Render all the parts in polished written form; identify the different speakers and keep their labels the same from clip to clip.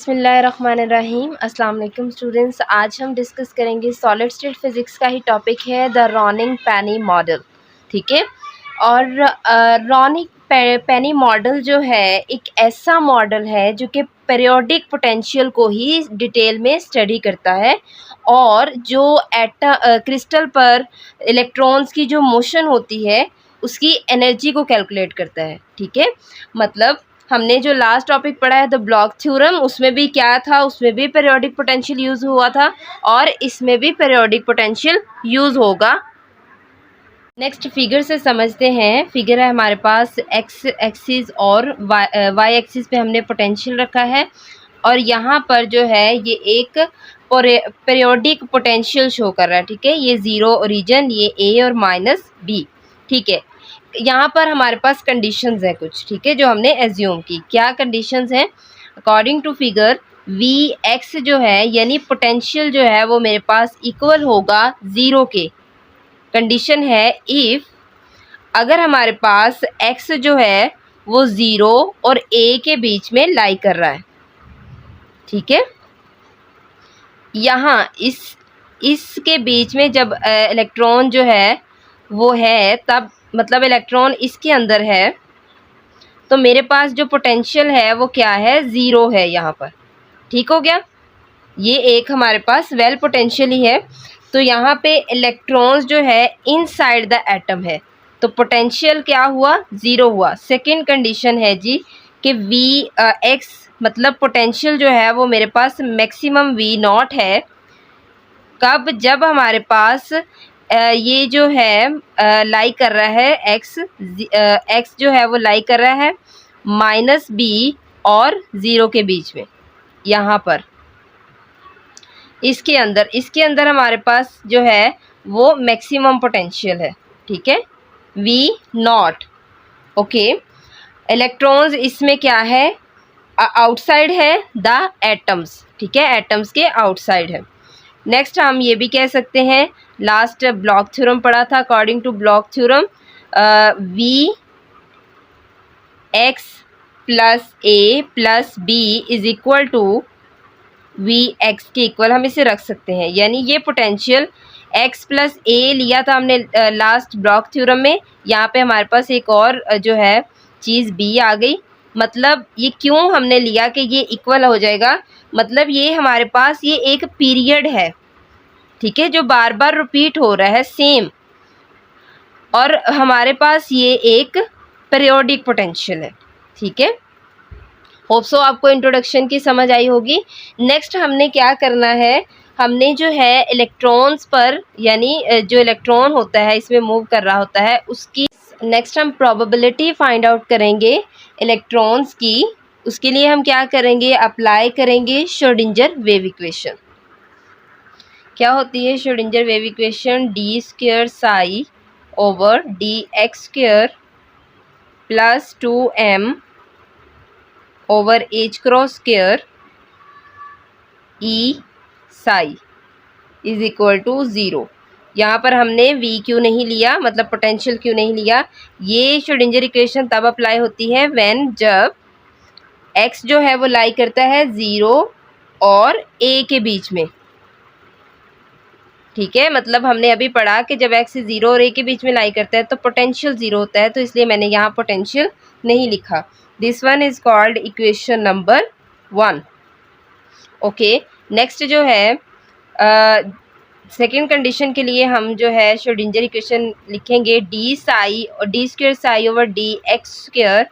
Speaker 1: बिस्मिल्लाहिर्रहमानिर्रहीम। अस्सलाम वालेकुम स्टूडेंट्स, आज हम डिस्कस करेंगे सॉलिड स्टेट फिज़िक्स का ही टॉपिक है द रॉनिक पेनी मॉडल। ठीक है। और रॉनिक पेनी मॉडल जो है एक ऐसा मॉडल है जो कि पीरियोडिक पोटेंशियल को ही डिटेल में स्टडी करता है और जो क्रिस्टल पर इलेक्ट्रॉन्स की जो मोशन होती है उसकी एनर्जी को कैलकुलेट करता है। ठीक है। मतलब हमने जो लास्ट टॉपिक पढ़ा है द ब्लॉक थ्योरम, उसमें भी क्या था, उसमें भी पीरियोडिक पोटेंशियल यूज़ हुआ था और इसमें भी पीरियोडिक पोटेंशियल यूज़ होगा। नेक्स्ट फिगर से समझते हैं। फिगर है हमारे पास एक्स एक्सिस और वाई एक्सिस पे हमने पोटेंशियल रखा है और यहाँ पर जो है ये एक पीरियोडिक पोटेंशियल शो कर रहा है। ठीक है। ये ज़ीरो ओरिजिन, ये ए और माइनस बी। ठीक है। यहाँ पर हमारे पास कंडीशंस है कुछ, ठीक है, जो हमने एज्यूम की। क्या कंडीशंस हैं? According to figure V X जो है यानी पोटेंशियल जो है वो मेरे पास इक्वल होगा ज़ीरो के। कंडीशन है इफ़ अगर हमारे पास एक्स जो है वो ज़ीरो और ए के बीच में लाई कर रहा है। ठीक है। यहाँ इसके बीच में जब इलेक्ट्रॉन जो है वो है, तब मतलब इलेक्ट्रॉन इसके अंदर है, तो मेरे पास जो पोटेंशियल है वो क्या है? ज़ीरो है यहाँ पर। ठीक हो गया। ये एक हमारे पास वेल पोटेंशियल ही है। तो यहाँ पे इलेक्ट्रॉन्स जो है इनसाइड द एटम है, तो पोटेंशियल क्या हुआ? ज़ीरो हुआ। सेकंड कंडीशन है जी कि वी एक्स मतलब पोटेंशियल जो है वो मेरे पास मैक्सिमम वी नॉट है। कब? जब हमारे पास ये जो है लाई कर रहा है एक्स जो है वो लाई कर रहा है माइनस बी और ज़ीरो के बीच में। यहाँ पर इसके अंदर हमारे पास जो है वो मैक्सिमम पोटेंशियल है। ठीक है। We not. ओके। इलेक्ट्रॉन्स इसमें क्या है? आउटसाइड है द एटम्स। ठीक है। एटम्स के आउटसाइड है। नेक्स्ट हम ये भी कह सकते हैं, लास्ट ब्लॉक थ्योरम पढ़ा था, according to Bloch theorem V x plus A plus B is equal to we X के इक्वल हम इसे रख सकते हैं। यानी ये पोटेंशियल एक्स प्लस ए लिया था हमने लास्ट ब्लॉक थ्योरम में, यहाँ पे हमारे पास एक और जो है चीज़ बी आ गई। मतलब ये क्यों हमने लिया कि ये इक्वल हो जाएगा, मतलब ये हमारे पास ये एक पीरियड है। ठीक है। जो बार बार रिपीट हो रहा है सेम, और हमारे पास ये एक पीरियोडिक पोटेंशियल है। ठीक है। होप सो आपको इंट्रोडक्शन की समझ आई होगी। नेक्स्ट हमने क्या करना है, हमने जो है इलेक्ट्रॉन्स पर यानी जो इलेक्ट्रॉन होता है इसमें मूव कर रहा होता है उसकी नेक्स्ट हम प्रोबेबिलिटी फाइंड आउट करेंगे इलेक्ट्रॉन्स की। उसके लिए हम क्या करेंगे? अप्लाई करेंगे श्रोडिंगर वेव इक्वेशन। क्या होती है Schrodinger wave equation? D square psi over D x square plus 2m over H cross square E psi is equal to zero. यहाँ पर हमने वी क्यों नहीं लिया, मतलब पोटेंशियल क्यों नहीं लिया? ये श्रोडिंगर इक्वेशन तब अप्लाई होती है व्हेन जब एक्स जो है वो लाई करता है ज़ीरो और ए के बीच में। ठीक है। मतलब हमने अभी पढ़ा कि जब एक्स ज़ीरो और ए के बीच में लाई करता है तो पोटेंशियल ज़ीरो होता है, तो इसलिए मैंने यहाँ पोटेंशियल नहीं लिखा। This one is called equation number 1। Okay. Next जो है सेकेंड कंडीशन के लिए हम जो है श्रोडिंगर इक्वेशन लिखेंगे डी साई और D square psi over D x square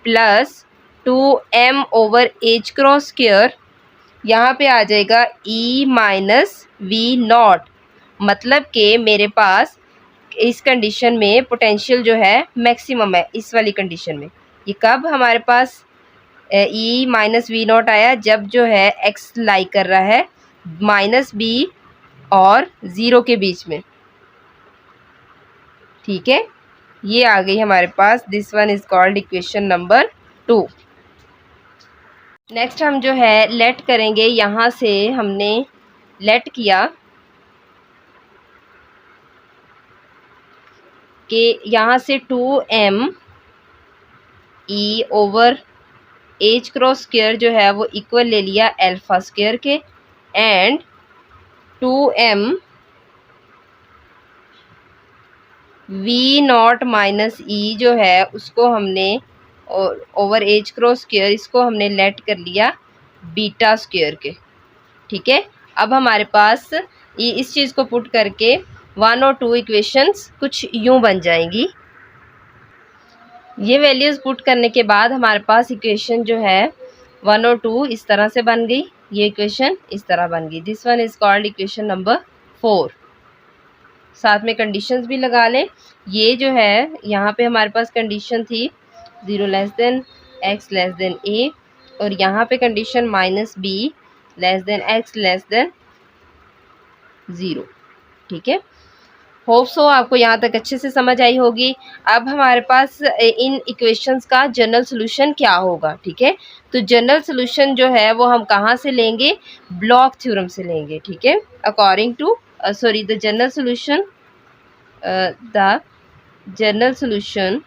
Speaker 1: plus 2m over H cross square. यहाँ पे आ जाएगा ई माइनस वी नॉट। मतलब कि मेरे पास इस कंडीशन में पोटेंशियल जो है मैक्सिमम है, इस वाली कंडीशन में। ये कब हमारे पास ई माइनस वी नॉट आया? जब जो है एक्स लाई कर रहा है माइनस बी और ज़ीरो के बीच में। ठीक है। ये आ गई हमारे पास। This one is called equation number 2। Next हम जो है लेट करेंगे, यहाँ से हमने लेट किया कि यहाँ से 2m ई ओवर एच क्रॉस स्क्वायर जो है वो इक्वल ले लिया अल्फा स्क्वायर के, एंड 2m v0 माइनस ई जो है उसको हमने ओवर एच क्रॉस स्क्वायर इसको हमने लेट कर लिया बीटा स्क्वायर के। ठीक है, अब हमारे पास ये इस चीज़ को पुट करके 1 और 2 इक्वेशंस कुछ यूं बन जाएंगी। ये वैल्यूज़ पुट करने के बाद हमारे पास इक्वेशन जो है 1 और 2 इस तरह से बन गई, ये इक्वेशन इस तरह बन गई। This one is called equation number 4। साथ में कंडीशंस भी लगा लें। ये जो है यहाँ पे हमारे पास कंडीशन थी 0 less than x less than a, और यहाँ पे condition -b less than x less than 0। ठीक है, होप सो आपको यहाँ तक अच्छे से समझ आई होगी। अब हमारे पास इन इक्वेशंस का जनरल सोल्यूशन क्या होगा। ठीक है, तो जनरल सोल्यूशन जो है वो हम कहाँ से लेंगे, ब्लॉक थ्योरम से लेंगे। ठीक है, according to the general solution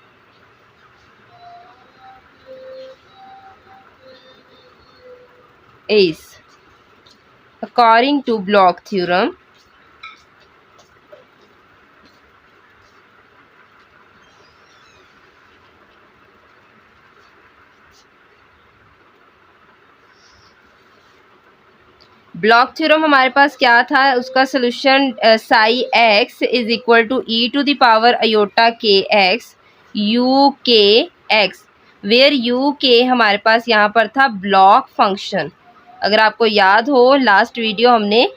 Speaker 1: is according to block theorem Bloch theorem हमारे पास क्या था, उसका solution psi X is equal to E to the power iota के एक्स यू के एक्स, वेयर यू के हमारे पास यहाँ पर था ब्लॉक फंक्शन। अगर आपको याद हो लास्ट वीडियो हमने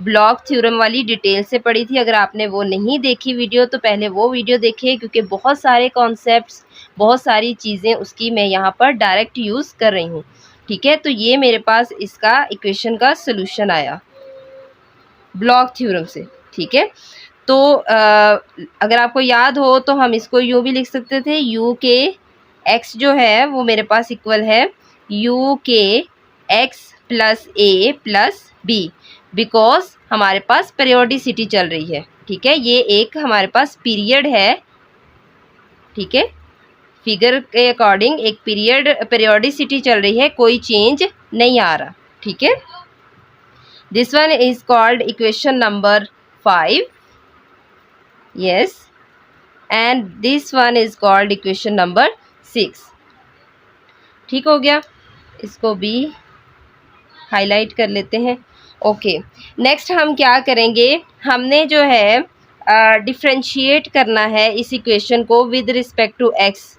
Speaker 1: ब्लॉक थ्योरम वाली डिटेल से पढ़ी थी। अगर आपने वो नहीं देखी वीडियो तो पहले वो वीडियो देखिए, क्योंकि बहुत सारे कॉन्सेप्ट्स, बहुत सारी चीज़ें उसकी मैं यहाँ पर डायरेक्ट यूज़ कर रही हूँ। ठीक है, तो ये मेरे पास इसका इक्वेशन का सलूशन आया ब्लॉक थ्योरम से। ठीक है, तो अगर आपको याद हो तो हम इसको यूँ भी लिख सकते थे, यू के एक्स जो है वो मेरे पास इक्वल है यू के x plus A plus B, because हमारे पास पीरियोडिसिटी चल रही है। ठीक है, ये एक हमारे पास पीरियड है। ठीक है, फिगर के अकॉर्डिंग एक पीरियोडिसिटी चल रही है, कोई चेंज नहीं आ रहा। ठीक है, this one is called equation number 5, yes, and this one is called equation number 6। ठीक हो गया, इसको भी हाईलाइट कर लेते हैं। ओके, नेक्स्ट हम क्या करेंगे, हमने जो है डिफ्रेंशिएट करना है इस इक्वेशन को विद रिस्पेक्ट टू एक्स।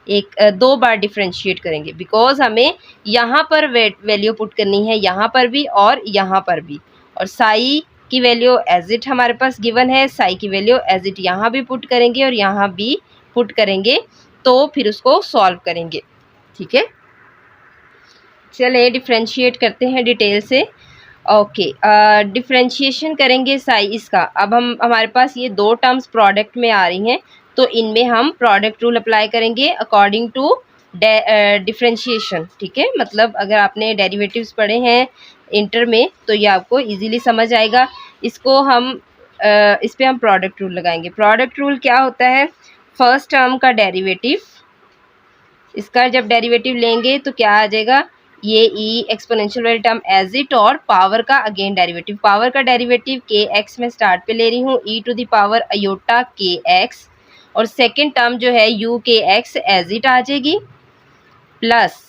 Speaker 1: दो बार डिफ्रेंशिएट करेंगे, बिकॉज हमें यहाँ पर वैल्यू पुट करनी है, यहाँ पर भी और यहाँ पर भी, और साई की वैल्यू एज इट हमारे पास गिवन है, साई की वैल्यू एज इट यहाँ भी पुट करेंगे और यहाँ भी पुट करेंगे, तो फिर उसको सॉल्व करेंगे। ठीक है, चलिए डिफ्रेंशिएट करते हैं डिटेल से। ओके, डिफ्रेंशिएशन करेंगे साई इसका। अब हमारे पास ये दो टर्म्स प्रोडक्ट में आ रही हैं, तो इनमें हम प्रोडक्ट रूल अप्लाई करेंगे अकॉर्डिंग टू डिफ्रेंशिएशन। ठीक है, मतलब अगर आपने डेरिवेटिव्स पढ़े हैं इंटर में तो ये आपको इजीली समझ आएगा। इसको हम इस पे हम प्रोडक्ट रूल लगाएंगे। प्रोडक्ट रूल क्या होता है, फर्स्ट टर्म का डेरिवेटिव, इसका जब डेरिवेटिव लेंगे तो क्या आ जाएगा, ये ई एक्सपोनेंशियल वाली टर्म एज इट, और पावर का अगेन डेरिवेटिव। पावर का डेरिवेटिव के एक्स में स्टार्ट पे ले रही हूँ, ई टू द पावर अयोटा के एक्स, और सेकेंड टर्म जो है यू के एक्स एज इट आ जाएगी, प्लस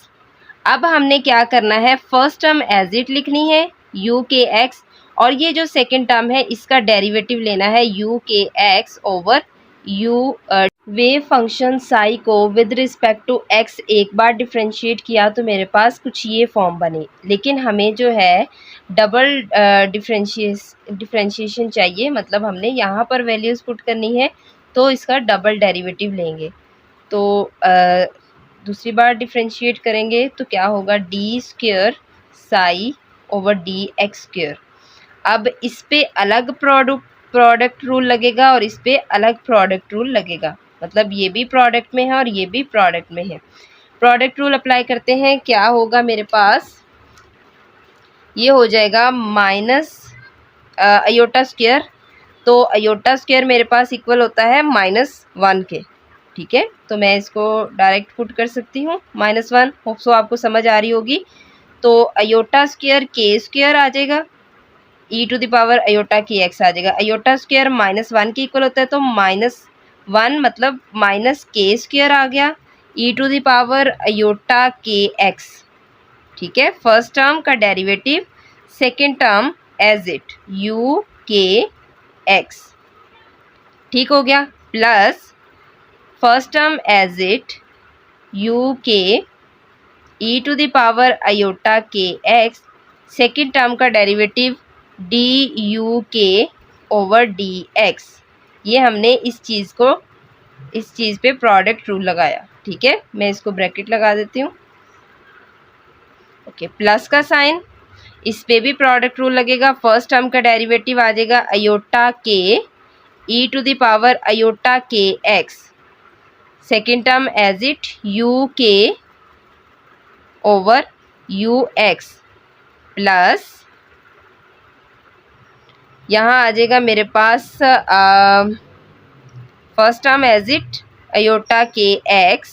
Speaker 1: अब हमने क्या करना है, फर्स्ट टर्म एज इट लिखनी है यू के एक्स, और ये जो सेकेंड टर्म है इसका डेरिवेटिव लेना है यू के x over you. Wave function psi को विद रिस्पेक्ट टू एक्स एक बार डिफ्रेंशिएट किया तो मेरे पास कुछ ये फॉर्म बनी, लेकिन हमें जो है डबल डिफ्रेंशिएशन चाहिए, मतलब हमने यहाँ पर वैल्यूज़ पुट करनी है तो इसका डबल डेरिवेटिव लेंगे। तो दूसरी बार डिफ्रेंशिएट करेंगे तो क्या होगा, D square psi over D x square. अब इस पे अलग प्रोडक्ट रूल लगेगा और इस पे अलग प्रोडक्ट रूल लगेगा, मतलब ये भी प्रोडक्ट में है और ये भी प्रोडक्ट में है। प्रोडक्ट रूल अप्लाई करते हैं, क्या होगा मेरे पास, ये हो जाएगा माइनस अयोटा स्क्वायर, तो अयोटा स्क्वायर मेरे पास इक्वल होता है -1 के। ठीक है, तो मैं इसको डायरेक्ट पुट कर सकती हूँ -1। होप सो आपको समझ आ रही होगी। तो अयोटा स्क्वायर के स्क्वायर आ जाएगा, ई टू द पावर अयोटा के एक्स आ जाएगा। अयोटा स्क्वायर -1 के इक्वल होता है, तो -1 मतलब माइनस के स्क्वायर आ गया, E to the power iota के एक्स। ठीक है, फर्स्ट टर्म का derivative, second term as it you के एक्स, ठीक हो गया, plus first term as it you K E to the power iota के एक्स, सेकेंड टर्म का डेरिवेटिव डी यू के ओवर डी एक्स। ये हमने इस चीज़ पे प्रोडक्ट रूल लगाया। ठीक है, मैं इसको ब्रैकेट लगा देती हूँ। ओके, प्लस का साइन, इस पे भी प्रोडक्ट रूल लगेगा। फर्स्ट टर्म का डेरिवेटिव आ जाएगा अयोटा के ई टू द पावर अयोटा के x, second term as it you के ओवर यू एक्स, प्लस यहाँ आ जाएगा मेरे पास first term as it iota के एक्स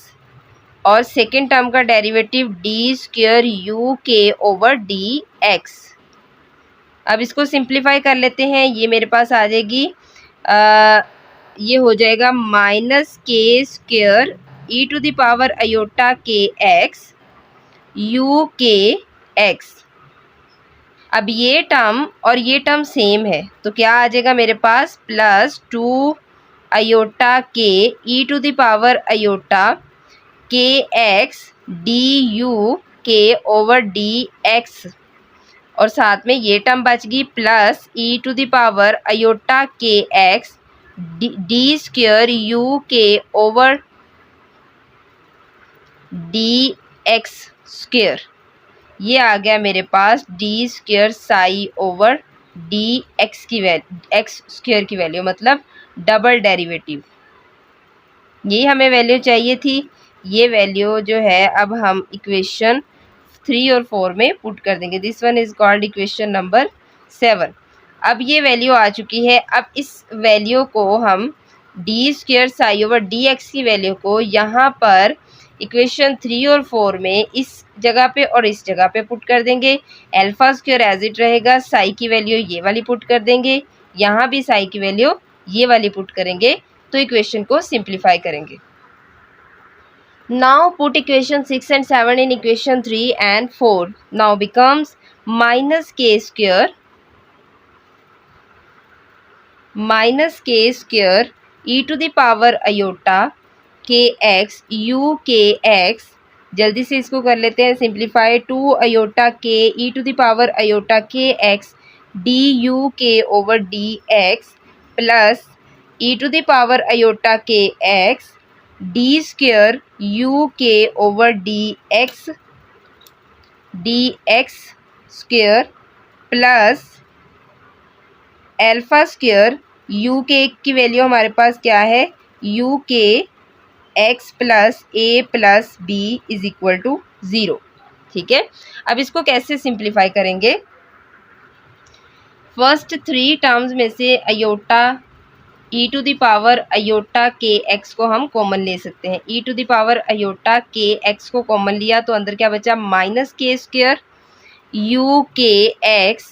Speaker 1: और सेकेंड टर्म का डेरिवेटिव डी स्क्वायर यू के ओवर डी एक्स। अब इसको सिंप्लीफाई कर लेते हैं। ये मेरे पास आ जाएगी, ये हो जाएगा minus K square E to the power iota के एक्स यू के एक्स। अब ये टर्म और ये टर्म सेम है, तो क्या आ जाएगा मेरे पास, +2 अयोटा के ई टू द पावर अयोटा के एक्स डी यू के ओवर डी एक्स, और साथ में ये टर्म बच गई plus E to the power iota के एक्स डी स्क्वायर यू के ओवर डी एक्स स्क्वायर। ये आ गया मेरे पास d square psi over D x की वैल्यू, एक्स स्क्वायर की वैल्यू, मतलब डबल डेरिवेटिव। यही हमें वैल्यू चाहिए थी। ये वैल्यू जो है अब हम इक्वेशन 3 और 4 में पुट कर देंगे। This one is called equation number 7। अब ये वैल्यू आ चुकी है। अब इस वैल्यू को हम D square psi over D x की वैल्यू को यहाँ पर इक्वेशन 3 और 4 में इस जगह पे और इस जगह पे पुट कर देंगे। अल्फा स्क्वायर एज इट रहेगा, साई की वैल्यू ये वाली पुट कर देंगे, यहाँ भी साई की वैल्यू ये वाली पुट करेंगे, तो इक्वेशन को सिंप्लीफाई करेंगे। Now put equation 6 and 7 in equation 3 and 4. Now becomes minus k square e to the power iota kx u kx। जल्दी से इसको कर लेते हैं सिंप्लीफाई। 2 अयोटा के ई टू द पावर अयोटा के एक्स डी यू के over D x plus E to the power iota के एक्स डी स्क्वायर यू के over D x square plus alpha square you K की value हमारे पास क्या है, यू के x plus A plus B is equal to 0। ठीक है, अब इसको कैसे सिंप्लीफाई करेंगे। फर्स्ट 3 टर्म्स में से iota E to the power iota के एक्स को हम कॉमन ले सकते हैं। E to the power iota के एक्स को कॉमन लिया तो अंदर क्या बचा, माइनस के स्क्वायर यू के x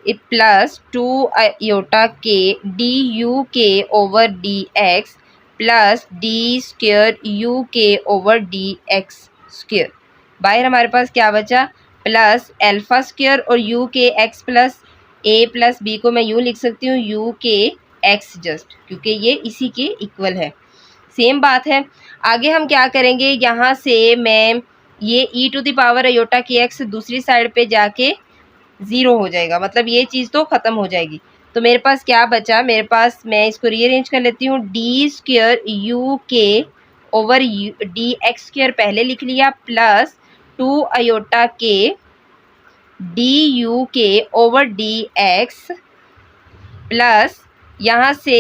Speaker 1: plus 2 iota K D you के over D x plus D square you के ओवर डी एक्स स्क्वायर। बाहर हमारे पास क्या बचा, प्लस अल्फा स्क्वायर और यू के x plus A plus B को मैं यूँ लिख सकती हूँ यू के एक्स जस्ट, क्योंकि ये इसी के इक्वल है। सेम बात है। आगे हम क्या करेंगे, यहाँ से मैं ये ई टू द पावर अयोटा के एक्स दूसरी साइड पे जाके 0 हो जाएगा, मतलब ये चीज़ तो ख़त्म हो जाएगी। तो मेरे पास क्या बचा, मेरे पास, मैं इसको रीअरेंज कर लेती हूँ, डी स्क्वायर यू के ओवर डी एक्स स्क्वायर पहले लिख लिया plus 2 iota K D you के ओवर डी एक्स प्लस यहाँ से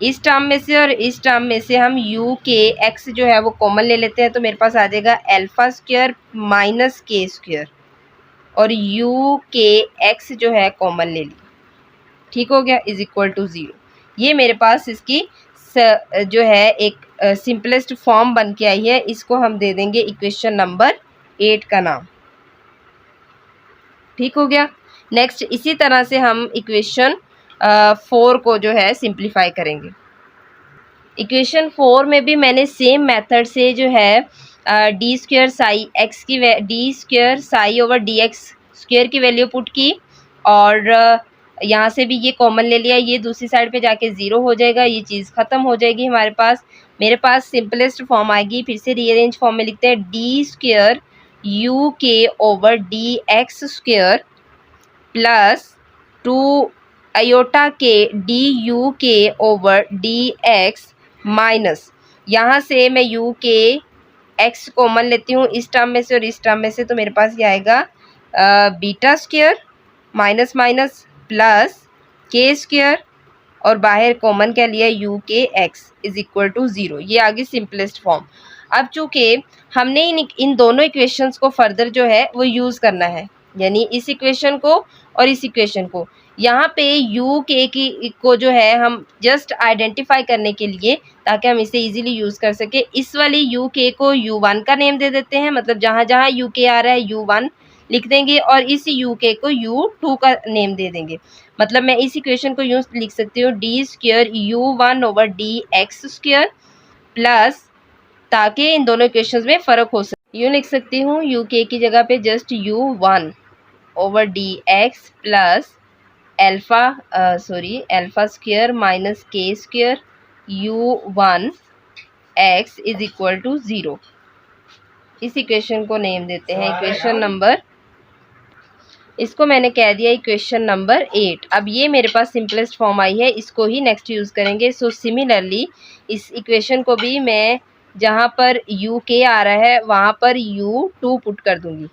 Speaker 1: इस टर्म में से और इस टर्म में से हम यू के एक्स जो है वो कॉमन ले लेते हैं, तो मेरे पास आ जाएगा alpha square minus K square और यू के एक्स जो है कॉमन ले लिया। ठीक हो गया, इज इक्वल टू 0। ये मेरे पास इसकी जो है एक सिंपलेस्ट फॉर्म बन के आई है, इसको हम दे देंगे इक्वेशन नंबर 8 का नाम। ठीक हो गया। नेक्स्ट इसी तरह से हम इक्वेशन 4 को जो है सिंप्लीफाई करेंगे। इक्वेशन 4 में भी मैंने सेम मेथड से जो है डी स्क्वेयर साई एक्स की D square psi over D x square की वैल्यू पुट की, और यहाँ से भी ये कॉमन ले लिया, ये दूसरी साइड पे जाके 0 हो जाएगा, ये चीज़ ख़त्म हो जाएगी हमारे पास। मेरे पास सिंपलेस्ट फॉर्म आएगी, फिर से रीअरेंज फॉर्म में लिखते हैं डी स्क्वेयर यू के over D x square plus 2 iota k D you के ओवर डी एक्स माइनस, यहाँ से मैं यू के एक्स कॉमन लेती हूँ इस टर्म में से और इस टर्म में से, तो मेरे पास ये आएगा beta square minus minus plus k square, और बाहर कॉमन क्या लिया यू के एक्स इज इक्वल टू 0। ये आ गई सिंपलेस्ट फॉर्म। अब चूँकि हमने इन दोनों इक्वेशंस को फर्दर जो है वो यूज़ करना है, यानी इस इक्वेशन को और इस इक्वेशन को, यहाँ पे यू के की को जो है हम जस्ट आइडेंटिफाई करने के लिए, ताकि हम इसे इजीली यूज़ कर सके, इस वाली यू के को u1 का नेम दे देते हैं, मतलब जहाँ जहाँ यू के आ रहा है u1 लिख देंगे, और इस यू के को u2 का नेम दे देंगे। मतलब मैं इस इक्वेशन को यूँ लिख सकती हूँ D square u1 over D x square plus, ताकि इन दोनों इक्वेशंस में फ़र्क हो सके, यूँ लिख सकती हूँ यू के की जगह पे just u1 over D x plus alpha square minus k square u1 x is equal to 0। इस इक्वेशन को नेम देते हैं इक्वेशन नंबर, इसको मैंने कह दिया इक्वेशन नंबर 8। अब ये मेरे पास सिंपलेस्ट फॉर्म आई है, इसको ही नेक्स्ट यूज़ करेंगे। सो सिमिलरली इस इक्वेशन को भी मैं जहाँ पर यू के आ रहा है वहाँ पर u2 पुट कर दूँगी,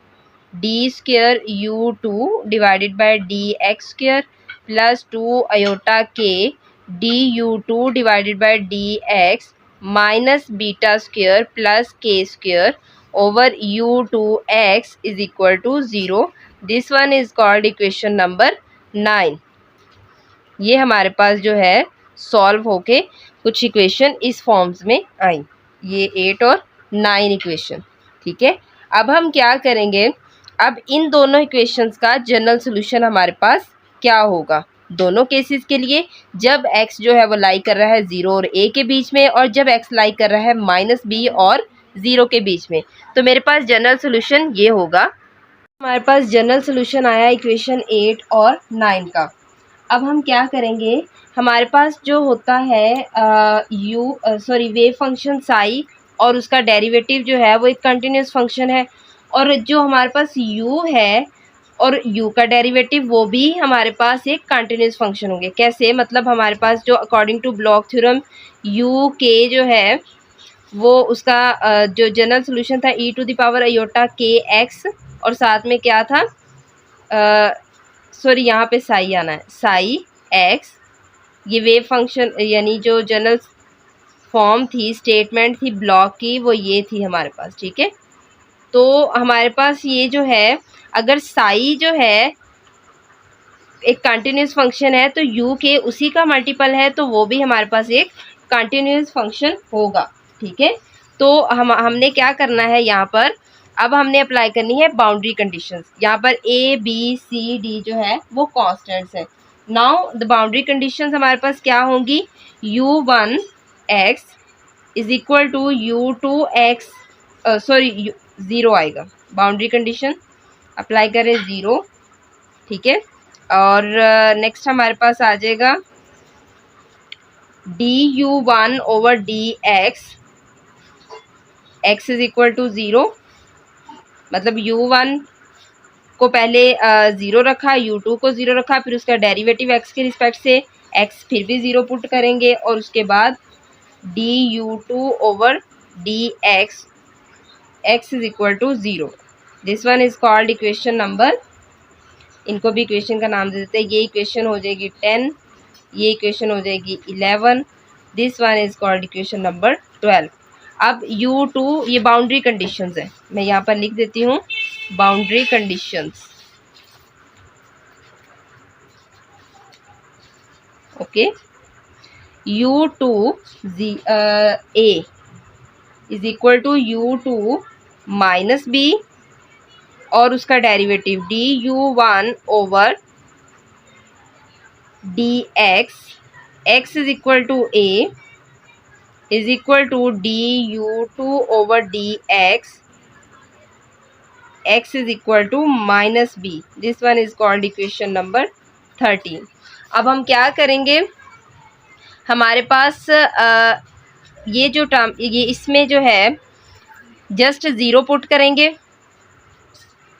Speaker 1: d square u2 divided by d x square plus 2 iota k d u2 divided by d x minus beta square plus k square over u2x is equal to 0। This one is called equation number 9। ये हमारे पास जो है solve होके कुछ equation इस forms में आई, ये 8 और 9 इक्वेशन। ठीक है, अब हम क्या करेंगे, अब इन दोनों इक्वेशंस का जनरल सोल्यूशन हमारे पास क्या होगा दोनों केसेस के लिए, जब x जो है वो लाई कर रहा है 0 और a के बीच में, और जब x लाई कर रहा है -b और 0 के बीच में। तो मेरे पास जनरल सोल्यूशन ये होगा। हमारे पास जनरल सोल्यूशन आया इक्वेशन 8 और 9 का। अब हम क्या करेंगे, हमारे पास जो होता है वेव फंक्शन साई, और उसका डेरिवेटिव जो है वो एक कंटिन्यूस फंक्शन है, और जो हमारे पास u है और u का डेरिवेटिव वो भी हमारे पास एक कंटिन्यूस फंक्शन होंगे। कैसे, मतलब हमारे पास जो according to Bloch theorem u के जो है वो उसका जो जनरल सोल्यूशन था e to the power iota K x, और साथ में क्या था, यहाँ पे साई आना है, साई एक्स। ये वेव फंक्शन यानी जो जनरल फॉर्म थी, स्टेटमेंट थी ब्लॉक की, वो ये थी हमारे पास। ठीक है, तो हमारे पास ये जो है, अगर साई जो है एक कंटिन्यूस फंक्शन है, तो u के उसी का मल्टीपल है, तो वो भी हमारे पास एक कंटिन्यूस फंक्शन होगा। ठीक है, तो हमने क्या करना है यहाँ पर, अब हमने अप्लाई करनी है बाउंड्री कंडीशंस। यहाँ पर a b c d जो है वो कॉन्स्टेंट्स हैं। नाउ द बाउंड्री कंडीशंस हमारे पास क्या होंगी, u1x is equal to u2x 0 आएगा। बाउंड्री कंडीशन अप्लाई करें 0। ठीक है, और नेक्स्ट हमारे पास आ जाएगा du1 over dx x is equal to 0, मतलब u1 को पहले 0 रखा, u2 को 0 रखा, फिर उसका डेरिवेटिव x के रिस्पेक्ट से x फिर भी 0 पुट करेंगे, और उसके बाद du2 over dx x is equal to 0। This one is called equation number, इनको भी इक्वेशन का नाम दे देते हैं। ये इक्वेशन हो जाएगी 10, ये इक्वेशन हो जाएगी 11। This one is called equation number 12। अब u2 ये बाउंड्री कंडीशंस है, मैं यहाँ पर लिख देती हूँ boundary conditions. Okay, u2 a is equal to u2 minus b और उसका derivative du1 over dx x is equal to a is equal to du2 over dx x is equal to minus b. This one is called equation number 13. अब हम क्या करेंगे, हमारे पास ये जो term, ये इसमें जो है जस्ट ज़ीरो पुट करेंगे,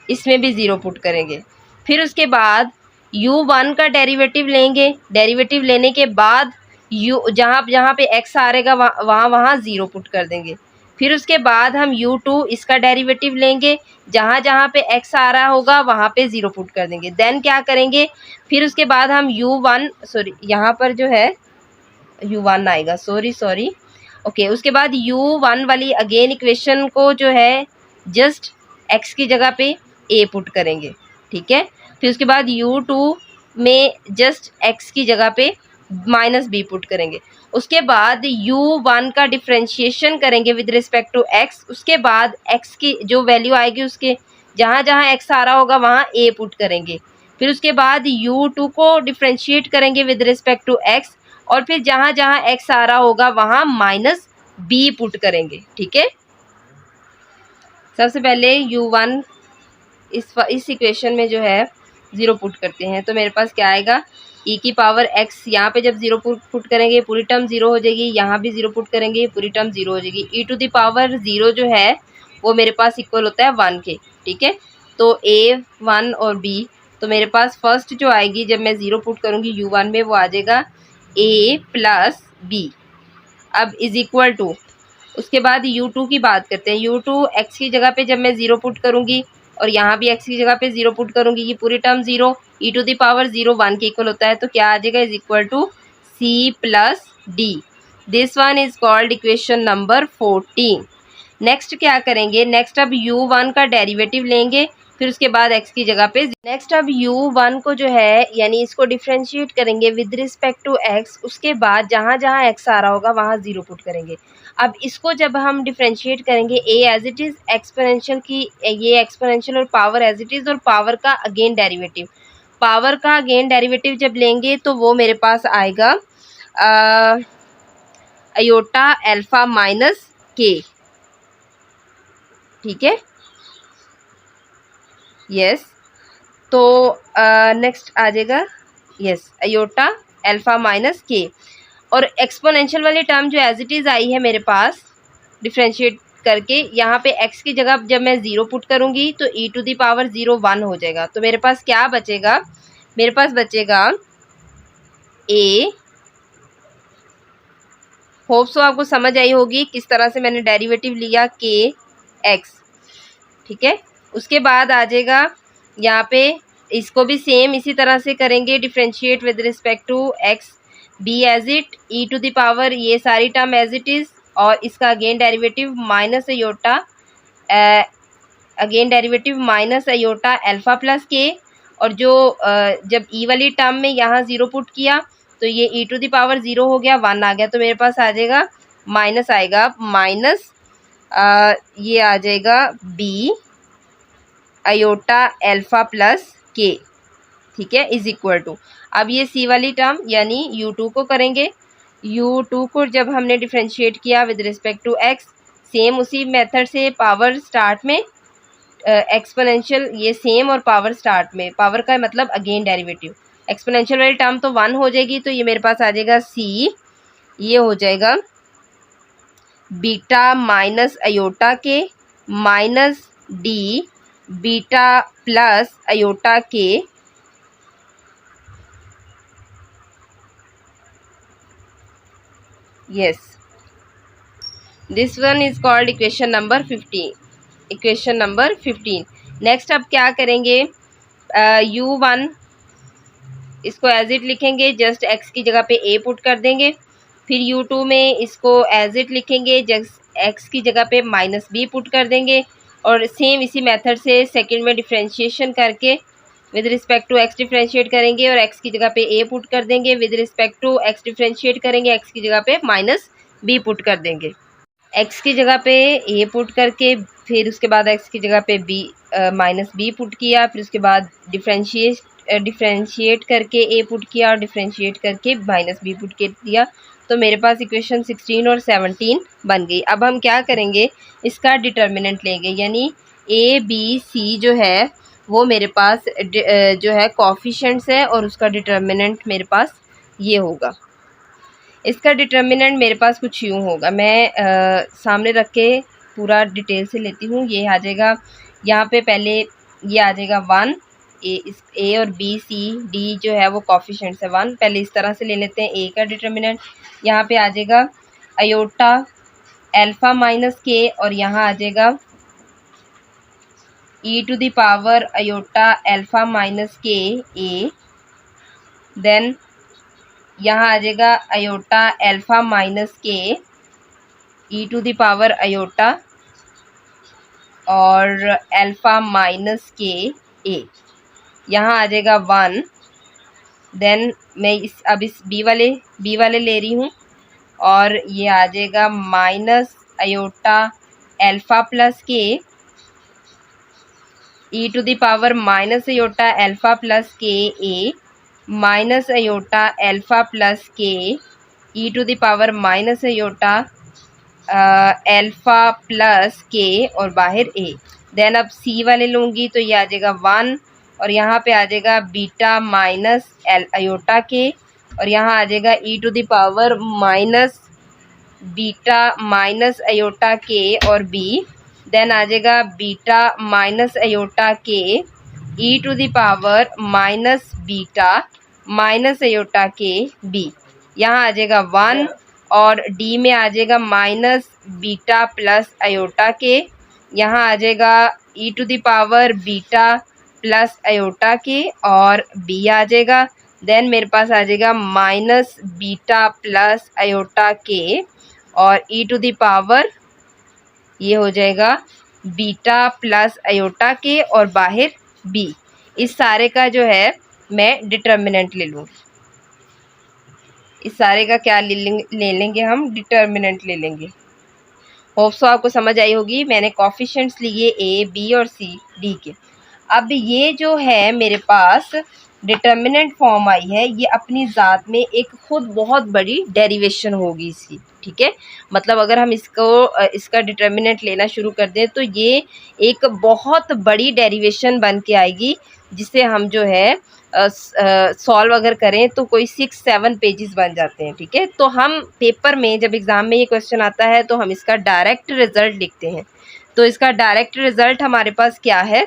Speaker 1: इसमें भी ज़ीरो पुट करेंगे. फिर उसके बाद u1 का डेरिवेटिव लेंगे. डेरिवेटिव लेने के बाद जहाँ पे x आ रहेगा वहाँ ज़ीरो पुट कर देंगे. फिर उसके बाद हम u2 इसका डेरिवेटिव लेंगे. जहाँ पे x आ रहा होगा वहाँ पे ज़ीरो पुट कर देंगे. देन क्या करेंगे, फिर उसके बाद हम u1 यहाँ पर जो है u1 आएगा, सॉरी ओके. उसके बाद u1 वाली अगेन इक्वेशन को जो है जस्ट x की जगह पे a पुट करेंगे. ठीक है. फिर उसके बाद u2 में जस्ट x की जगह पे माइनस b पुट करेंगे. उसके बाद u1 का डिफ्रेंशिएशन करेंगे विद रिस्पेक्ट टू x. उसके बाद x की जो वैल्यू आएगी उसके जहाँ x आ रहा होगा वहाँ a पुट करेंगे. फिर उसके बाद u2 को डिफ्रेंशिएट करेंगे विद रिस्पेक्ट टू x और फिर जहाँ x आ रहा होगा वहाँ माइनस b पुट करेंगे. ठीक है. सबसे पहले u1 इस इक्वेशन में जो है ज़ीरो पुट करते हैं तो मेरे पास क्या आएगा, e की पावर x. यहाँ पे जब ज़ीरो पुट करेंगे पूरी टर्म ज़ीरो हो जाएगी, यहाँ भी ज़ीरो पुट करेंगे पूरी टर्म ज़ीरो हो जाएगी. e to the power zero जो है वो मेरे पास इक्वल होता है 1 के. ठीक है. तो a 1 और b, तो मेरे पास फर्स्ट जो आएगी जब मैं ज़ीरो पुट करूँगी u1 में वो आ जाएगा a प्लस b. अब इज़ इक्वल टू, उसके बाद u2 की बात करते हैं. u2 x की जगह पे जब मैं ज़ीरो पुट करूँगी और यहाँ भी x की जगह पे ज़ीरो पुट करूँगी, ये पूरी term zero, e to the power 0 1 के इक्वल होता है. तो क्या आ जाएगा, is equal to c plus D. This one is called equation number 14. Next क्या करेंगे, नेक्स्ट अब u1 का डेरिवेटिव लेंगे. फिर उसके बाद x की जगह पे नेक्स्ट अब u1 को जो है यानी इसको डिफ्रेंशिएट करेंगे विद रिस्पेक्ट टू x. उसके बाद जहाँ x आ रहा होगा वहाँ ज़ीरो पुट करेंगे. अब इसको जब हम डिफ्रेंशिएट करेंगे a as it is exponential की, ये एक्सपोनेंशियल और पावर एज इट इज़ और पावर का अगेन डेरिवेटिव. पावर का अगेन डेरिवेटिव जब लेंगे तो वो मेरे पास आएगा अयोटा अल्फा माइनस के. ठीक है. यस. तो नेक्स्ट आ जाएगा यस अयोटा अल्फा माइनस के. और एक्सपोनेंशियल वाली टर्म जो एज इट इज़ आई है मेरे पास डिफ्रेंशिएट करके, यहाँ पे x की जगह जब मैं ज़ीरो पुट करूँगी तो e टू दी पावर 0 1 हो जाएगा. तो मेरे पास क्या बचेगा, मेरे पास बचेगा a. होप सो आपको समझ आई होगी किस तरह से मैंने डेरिवेटिव लिया के x. ठीक है. उसके बाद आ जाएगा यहाँ पे, इसको भी सेम इसी तरह से करेंगे differentiate with respect to x. b as it, e to the power ये सारी टर्म एज इट इज़ और इसका again derivative minus iota, again derivative minus iota alpha plus के. और जो जब e वाली टर्म में यहाँ ज़ीरो पुट किया तो ये e टू द पावर 0 हो गया, 1 आ गया. तो मेरे पास आ जाएगा माइनस आएगा माइनस ये आ जाएगा b अयोटा अल्फा प्लस के. ठीक है. इज इक्वल टू, अब ये c वाली टर्म यानी u2 को करेंगे. u2 को जब हमने डिफ्रेंशिएट किया with respect to x, same उसी मेथड से पावर स्टार्ट में एक्सपोनेंशियल ये सेम और पावर स्टार्ट में, पावर का मतलब अगेन डेरिवेटिव. एक्सपोनेंशियल वाली टर्म तो 1 हो जाएगी तो ये मेरे पास आ जाएगा c. ये हो जाएगा बीटा माइनस अयोटा के minus D beta plus iota के. yes, this one is called equation number 15. Equation number 15. Next अब क्या करेंगे, u1 इसको एज इट लिखेंगे, जस्ट x की जगह पे a पुट कर देंगे. फिर u2 में इसको एज इट लिखेंगे, जस्ट x की जगह पे माइनस b पुट कर देंगे. और सेम इसी मेथड से सेकंड में डिफ्रेंशिएशन करके with respect to x differentiate करेंगे और एक्स की जगह पे ए पुट कर देंगे, with respect to x differentiate करेंगे, एक्स की जगह पे माइनस बी पुट कर देंगे। एक्स की जगह पे ए पुट करके फिर उसके बाद एक्स की जगह पे बी माइनस बी पुट किया, फिर उसके बाद डिफ्रेंशिएट करके ए पुट किया और डिफ्रेंशिएट करके माइनस बी पुट कर दिया। तो मेरे पास इक्वेशन 16 और 17 बन गई। अब हम क्या करेंगे, इसका डिटर्मिनेंट लेंगे, यानी ए बी सी जो है वो मेरे पास जो है कोफिशिएंट्स है और उसका डिटर्मिनेंट मेरे पास ये होगा। इसका डिटर्मिनेंट मेरे पास कुछ यूँ होगा, मैं सामने रख के पूरा डिटेल से लेती हूँ। ये आ जाएगा, यहाँ पे पहले ये आ जाएगा 1, ए और बी सी डी जो है वो कोफिशिएंट्स है 1। पहले इस तरह से ले लेते हैं ए का डिटर्मिनेंट। यहाँ पे आ जाएगा आयोटा अल्फ़ा माइनस के और यहाँ आ जाएगा ई to the power iota alpha minus k a. Then यहाँ आ जाएगा आयोटा अल्फ़ा माइनस के ई टू द पावर आयोटा और अल्फ़ा माइनस के ए। यहाँ आ जाएगा 1। देन मैं इस बी वाले ले रही हूँ और ये आ जाएगा minus iota alpha plus k E to the power minus iota alpha plus k a minus iota alpha plus k E to the power minus iota alpha plus के और बाहर ए। देन अब सी वाले लूँगी तो ये आ जाएगा 1 और यहाँ पे आ जाएगा बीटा माइनस आयोटा के और यहाँ आ जाएगा ई to the power minus beta minus iota k और बी। देन आ जाएगा beta minus iota k E to the power minus beta minus iota k b. यहाँ आ जाएगा 1 और डी में आ जाएगा माइनस बीटा प्लस आयोटा के। यहाँ आ जाएगा ई to the power beta plus iota k और बी आ जाएगा। देन मेरे पास आ जाएगा minus beta plus iota k और ई टू द पावर ये हो जाएगा बीटा प्लस आयोटा के और बाहर बी। इस सारे का जो है मैं डिटर्मिनेंट ले लूँ। इस सारे का क्या ले लेंगे हम, डिटर्मिनेंट ले लेंगे। होप सो आपको समझ आई होगी। मैंने कोफिशिएंट्स लिए ए बी और सी डी के। अब ये जो है मेरे पास डिटर्मिनेंट फॉर्म आई है, ये अपनी ज़ात में एक खुद बहुत बड़ी डेरिवेशन होगी इसकी, ठीक है। मतलब अगर हम इसका डिटर्मिनेंट लेना शुरू कर दें तो ये एक बहुत बड़ी डेरिवेशन बन के आएगी, जिसे हम जो है सॉल्व अगर करें तो कोई 6-7 पेजेस बन जाते हैं, ठीक है। तो हम पेपर में जब एग्ज़ाम में ये क्वेश्चन आता है तो हम इसका डायरेक्ट रिज़ल्ट लिखते हैं। तो इसका डायरेक्ट रिज़ल्ट हमारे पास क्या है,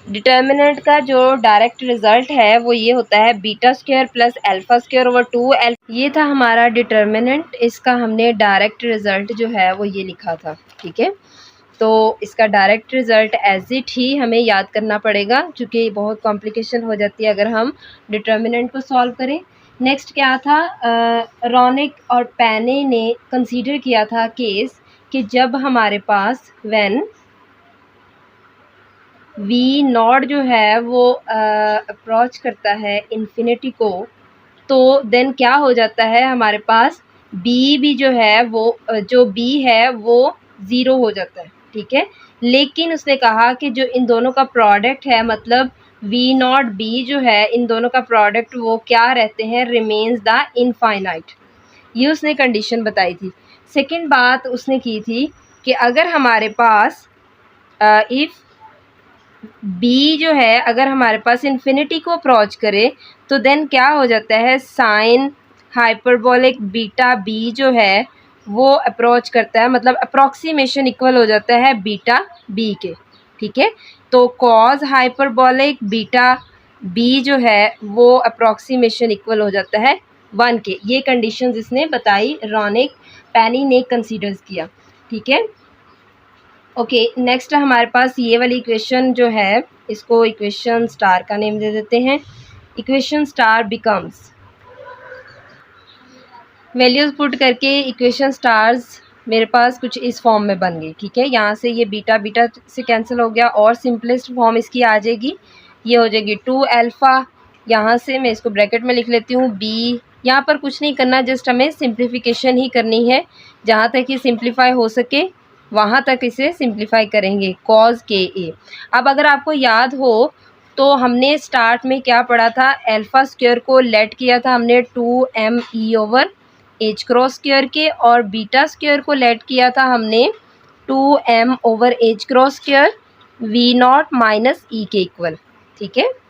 Speaker 1: डिटर्मिनेंट का जो डायरेक्ट रिज़ल्ट है वो ये होता है beta square plus alpha square over 2 ये था हमारा डिटर्मिनेंट। इसका हमने डायरेक्ट रिज़ल्ट जो है वो ये लिखा था, ठीक है। तो इसका डायरेक्ट रिज़ल्ट एज इट ही हमें याद करना पड़ेगा, क्योंकि बहुत कॉम्प्लिकेशन हो जाती है अगर हम डिटर्मिनेंट को सॉल्व करें। नेक्स्ट क्या था, रोनिक और पैने ने कंसीडर किया था केस कि जब हमारे पास व्हेन वी नॉट जो है वो अप्रोच करता है इन्फिनिटी को, तो देन क्या हो जाता है, हमारे पास बी भी जो है वो जो बी है वो ज़ीरो हो जाता है, ठीक है। लेकिन उसने कहा कि जो इन दोनों का प्रोडक्ट है, मतलब वी नॉट बी जो है, इन दोनों का प्रोडक्ट वो क्या रहते हैं, रिमेन्स द इनफाइनाइट। ये उसने कंडीशन बताई थी। सेकंड बात उसने की थी कि अगर हमारे पास इफ़ बी जो है अगर हमारे पास इन्फिनिटी को अप्रोच करे तो देन क्या हो जाता है, साइन हाइपरबोलिक बीटा बी जो है वो अप्रोच करता है, मतलब अप्रॉक्सीमेशन इक्वल हो जाता है बीटा बी के, ठीक है। तो कॉज हाइपरबोलिक बीटा बी जो है वो अप्रॉक्सीमेशन इक्वल हो जाता है 1 के। ये कंडीशंस इसने बताई, रोनिक पैनी ने कंसीडर किया, ठीक है। ओके, नेक्स्ट हमारे पास ये वाली इक्वेशन जो है, इसको इक्वेशन स्टार का नेम दे देते हैं। Equation star becomes, values put करके इक्वेशन स्टार्स मेरे पास कुछ इस फॉर्म में बन गई, ठीक है। यहाँ से ये बीटा बीटा से कैंसिल हो गया और सिंपलेस्ट फॉर्म इसकी आ जाएगी ये हो जाएगी 2 अल्फ़ा, यहाँ से मैं इसको ब्रैकेट में लिख लेती हूँ बी। यहाँ पर कुछ नहीं करना, जस्ट हमें सिंप्लीफिकेशन ही करनी है, जहाँ तक ये सिंप्लीफाई हो सके वहाँ तक इसे सिंप्लीफाई करेंगे, कॉज के ए। अब अगर आपको याद हो तो हमने स्टार्ट में क्या पढ़ा था, अल्फ़ा स्क्वायर को लेट किया था हमने 2m/e एच क्रॉस स्क्वायर के, और बीटा स्क्वायर को लेट किया था हमने 2m/h cross square v0 minus ई के इक्वल। ठीक है,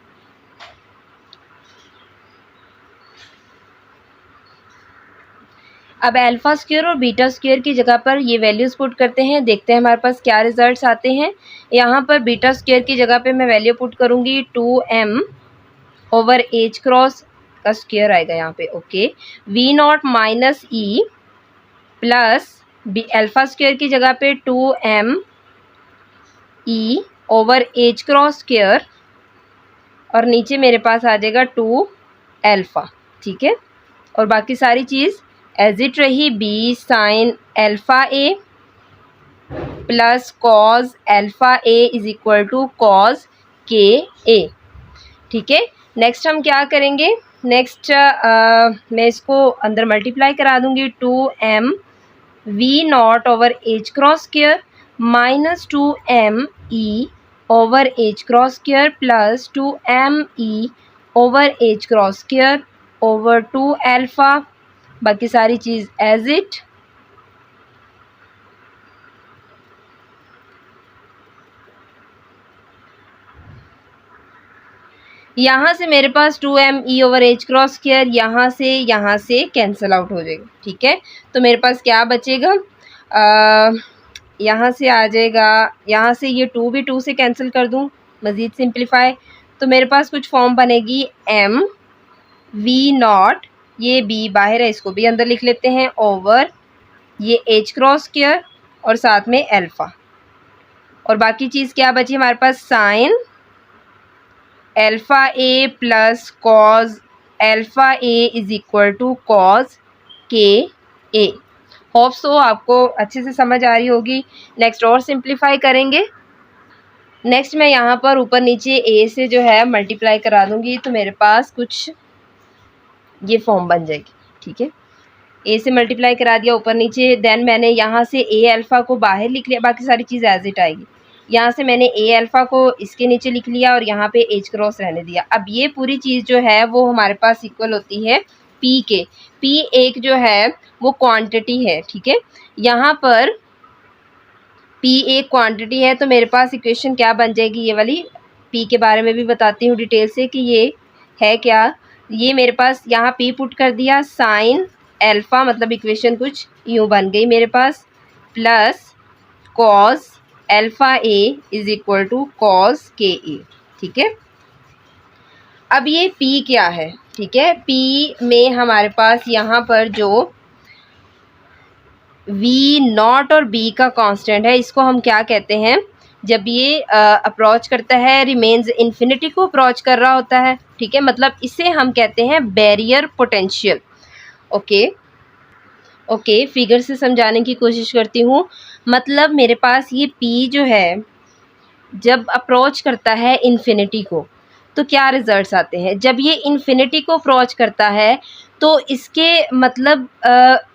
Speaker 1: अब अल्फ़ा स्क्वायर और बीटा स्क्वायर की जगह पर ये वैल्यूज़ पुट करते हैं, देखते हैं हमारे पास क्या रिजल्ट्स आते हैं। यहाँ पर बीटा स्क्वायर की जगह पे मैं वैल्यू पुट करूँगी 2m/h क्रॉस का स्क्वायर आएगा यहाँ पे, okay, v0 minus E plus alpha square की जगह पे 2m/h क्रॉस स्क्वायर, और नीचे मेरे पास आ जाएगा 2 अल्फ़ा। ठीक है, और बाकी सारी चीज़ एज इट रही, b sine alpha a plus cos alpha a is equal to cos k a. ठीक है, नेक्स्ट हम क्या करेंगे, नेक्स्ट मैं इसको अंदर मल्टीप्लाई करा दूंगी, 2m/v0/h cross square minus 2m/e/h cross square plus 2m/e/h cross square over 2 alpha, बाकी सारी चीज़ एज इट। यहाँ से मेरे पास 2m/e/h क्रॉस स्क्वायर यहाँ से कैंसिल आउट हो जाएगा। ठीक है, तो मेरे पास क्या बचेगा, यहाँ से आ जाएगा, यहाँ से ये 2 भी 2 से कैंसिल कर दूँ, मज़ीद सिंप्लीफाई, तो मेरे पास कुछ फॉर्म बनेगी m/v0, ये b बाहर है इसको भी अंदर लिख लेते हैं, ओवर ये h क्रॉस स्क्वायर और साथ में अल्फ़ा, और बाकी चीज़ क्या बची हमारे पास, sine alpha a plus cos alpha a is equal to cos k a. Hope so आपको अच्छे से समझ आ रही होगी। नेक्स्ट और सिंप्लीफाई करेंगे। नेक्स्ट मैं यहाँ पर ऊपर नीचे ए से जो है मल्टीप्लाई करा दूँगी, तो मेरे पास कुछ ये फॉर्म बन जाएगी। ठीक है, ए से मल्टीप्लाई करा दिया ऊपर नीचे, देन मैंने यहाँ से ए अल्फ़ा को बाहर लिख लिया, बाकी सारी चीज़ एज इट आएगी। यहाँ से मैंने ए अल्फ़ा को इसके नीचे लिख लिया और यहाँ पे एच क्रॉस रहने दिया। अब ये पूरी चीज़ जो है वो हमारे पास इक्वल होती है पी के। पी एक जो है वो क्वांटिटी है। ठीक है, यहाँ पर पी एक क्वांटिटी है, तो मेरे पास इक्वेशन क्या बन जाएगी, ये वाली पी के बारे में भी बताती हूँ डिटेल से कि ये है क्या। ये मेरे पास यहाँ पी पुट कर दिया, साइन अल्फ़ा, मतलब इक्वेशन कुछ यूँ बन गई मेरे पास, plus cos alpha a is equal to cos k a. ठीक है, अब ये P क्या है। ठीक है, P में हमारे पास यहाँ पर जो V0 और B का कांस्टेंट है, इसको हम क्या कहते हैं, जब ये अप्रोच करता है, रिमेन्स इन्फिनिटी को अप्रोच कर रहा होता है। ठीक है, मतलब इसे हम कहते हैं बैरियर पोटेंशियल। ओके, फिगर से समझाने की कोशिश करती हूँ। मतलब मेरे पास ये P जो है जब अप्रोच करता है इन्फिनिटी को, तो क्या रिजल्ट्स आते हैं, जब ये इन्फिनिटी को अप्रोच करता है तो इसके मतलब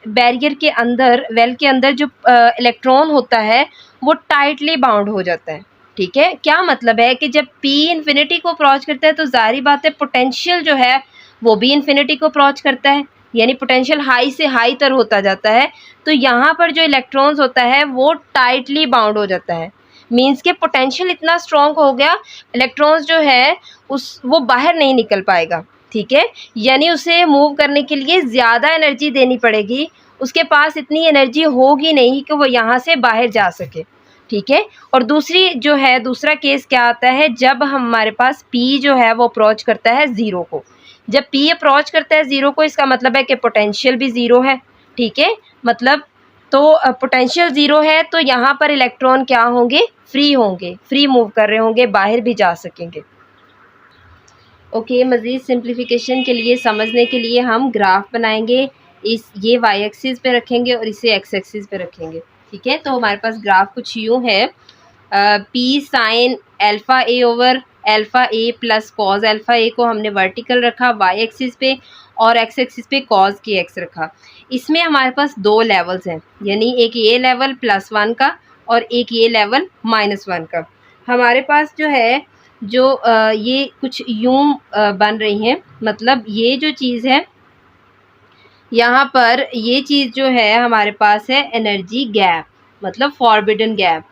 Speaker 1: बैरियर के अंदर, वेल के अंदर जो इलेक्ट्रॉन होता है वो टाइटली बाउंड हो जाता है। ठीक है, क्या मतलब है कि जब P इन्फिनिटी को अप्रोच करता है तो जाहिर बात है पोटेंशियल जो है वो भी इन्फिनिटी को अप्रोच करता है, यानी पोटेंशियल हाई से हाई तर होता जाता है। तो यहाँ पर जो इलेक्ट्रॉन्स होता है वो टाइटली बाउंड हो जाता है, मीन्स के पोटेंशियल इतना स्ट्रॉन्ग हो गया, इलेक्ट्रॉन्स जो है वो बाहर नहीं निकल पाएगा। ठीक है, यानी उसे मूव करने के लिए ज़्यादा एनर्जी देनी पड़ेगी, उसके पास इतनी एनर्जी होगी नहीं कि वो यहाँ से बाहर जा सके। ठीक है, और दूसरी जो है, दूसरा केस क्या आता है, जब हमारे पास P जो है वो अप्रोच करता है ज़ीरो को। जब P अप्रोच करता है ज़ीरो को, इसका मतलब है कि पोटेंशियल भी ज़ीरो है। ठीक है, मतलब तो पोटेंशियल ज़ीरो है, तो यहाँ पर इलेक्ट्रॉन क्या होंगे, फ्री होंगे, फ्री मूव कर रहे होंगे, बाहर भी जा सकेंगे। ओके, मज़ीद सिंप्लीफिकेशन के लिए, समझने के लिए हम ग्राफ बनाएंगे, ये वाई एक्सिस पे रखेंगे और इसे एक्स एक्सिस पे रखेंगे। ठीक है, तो हमारे पास ग्राफ कुछ यूँ है, P sign alpha A over alpha a plus cos alpha ए को हमने वर्टिकल रखा वाई एक्सिस पे और एक्स एक्सिस पे कॉज के एक्स रखा। इसमें हमारे पास दो लेवल्स हैं, यानी एक ये लेवल +1 का और एक ये लेवल -1 का। हमारे पास जो है ये कुछ यूं बन रही हैं, मतलब ये जो चीज़ है यहाँ पर, ये चीज़ जो है हमारे पास है एनर्जी गैप, मतलब फॉरबिडन गैप।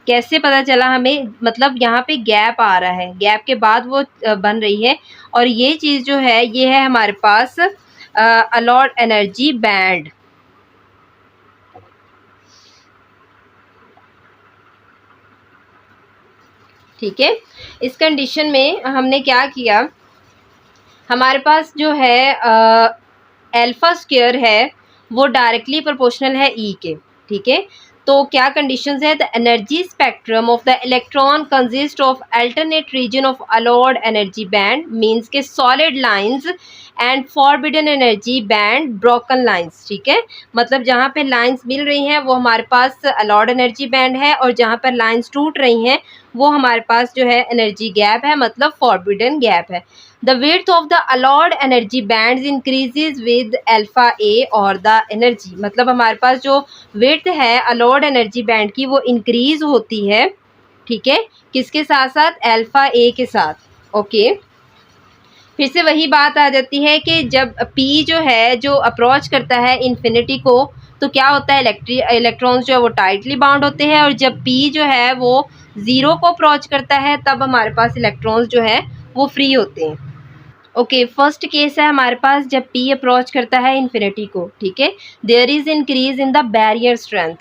Speaker 1: कैसे पता चला हमें, मतलब यहाँ पे गैप आ रहा है, गैप के बाद वो बन रही है, और ये चीज़ जो है ये है हमारे पास अलाउड एनर्जी बैंड। ठीक है, इस कंडीशन में हमने क्या किया, हमारे पास जो है अल्फा स्क्वायर है वो डायरेक्टली प्रोपोर्शनल है ई के। ठीक है, तो क्या कंडीशंस है, the energy spectrum of the electron consist of alternate region of allowed energy band, means के solid lines and forbidden energy band broken lines. ठीक है, मतलब जहाँ पे लाइंस मिल रही हैं वो हमारे पास अलाउड एनर्जी बैंड है, और जहाँ पर लाइंस टूट रही हैं वो हमारे पास जो है एनर्जी गैप है, मतलब फॉरबिडन गैप है। The width of the allowed energy bands increases with alpha A और the energy, मतलब हमारे पास जो width है allowed energy band की वो increase होती है। ठीक है, किसके साथ साथ, अल्फा ए के साथ। ओके, फिर से वही बात आ जाती है कि जब P जो है जो अप्रोच करता है इन्फिनिटी को, तो क्या होता है, इलेक्ट्रॉन्स जो है वो टाइटली बाउंड होते हैं, और जब P जो है वो 0 को अप्रोच करता है तब हमारे पास इलेक्ट्रॉन्स जो है वो फ्री होते हैं। ओके, फर्स्ट केस है हमारे पास जब P अप्रोच करता है इन्फिनिटी को। ठीक है, there is increase in the barrier strength,